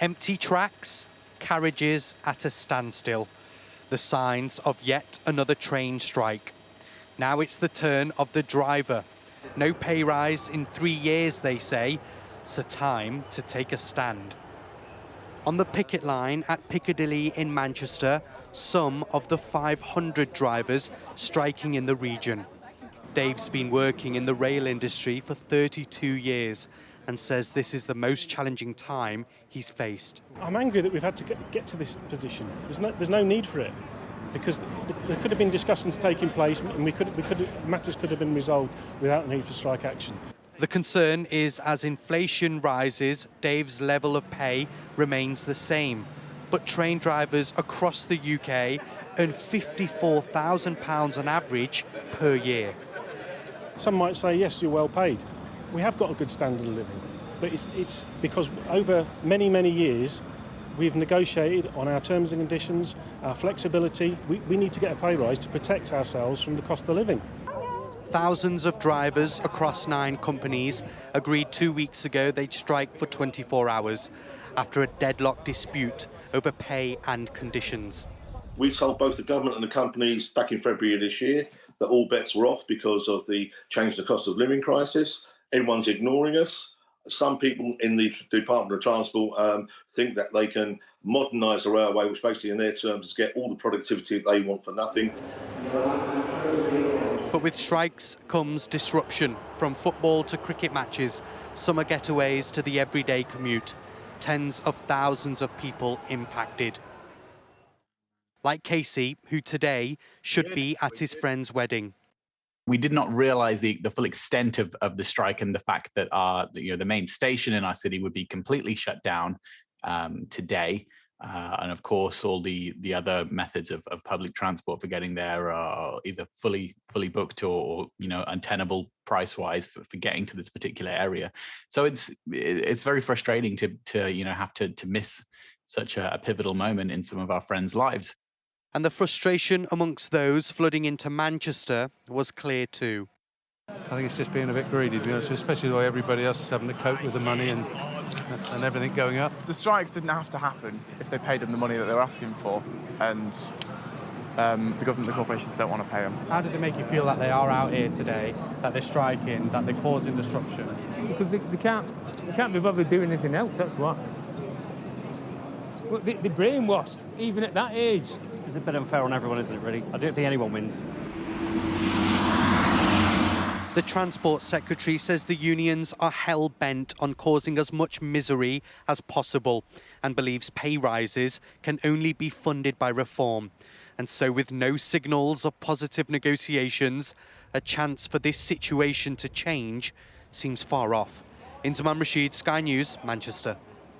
Empty tracks, carriages at a standstill. The signs of yet another train strike. Now it's the turn of the driver. No pay rise in 3 years, they say, so time to take a stand. On the picket line at Piccadilly in Manchester, some of the 500 drivers striking in the region. Dave's been working in the rail industry for 32 years and says this is the most challenging time he's faced. I'm angry that we've had to get to this position. There's no need for it, because there could have been discussions taking place and matters could have been resolved without the need for strike action. The concern is as inflation rises, Dave's level of pay remains the same. But train drivers across the UK earn £54,000 on average per year. Some might say, yes, you're well paid. We have got a good standard of living, but it's because over many, many years we've negotiated on our terms and conditions, our flexibility. We need to get a pay rise to protect ourselves from the cost of living. Thousands of drivers across 9 companies agreed 2 weeks ago they'd strike for 24 hours after a deadlocked dispute over pay and conditions. We told both the government and the companies back in February of this year that all bets were off because of the change in the cost of living crisis. Everyone's ignoring us. Some people in the Department of Transport think that they can modernise the railway, which basically in their terms is get all the productivity that they want for nothing. But with strikes comes disruption, from football to cricket matches, summer getaways to the everyday commute. Tens of thousands of people impacted. Like Casey, who today should be at his friend's wedding. We did not realise the full extent of the strike and the fact that the main station in our city would be completely shut down today. And of course, all the other methods of public transport for getting there are either fully booked or untenable price-wise for getting to this particular area. So it's very frustrating to have to miss such a pivotal moment in some of our friends' lives. And the frustration amongst those flooding into Manchester was clear too. I think it's just being a bit greedy, to be honest, especially the way everybody else is having to cope with the money and everything going up. The strikes didn't have to happen if they paid them the money that they were asking for, and the government, the corporations don't want to pay them. How does it make you feel that they are out here today, that they're striking, that they're causing disruption? Because they can't be bothered doing anything else, that's why. Well, they're brainwashed, even at that age. It's a bit unfair on everyone, isn't it, really? I don't think anyone wins. The Transport Secretary says the unions are hell-bent on causing as much misery as possible and believes pay rises can only be funded by reform. And so with no signals of positive negotiations, a chance for this situation to change seems far off. Inzamam Rashid, Sky News, Manchester.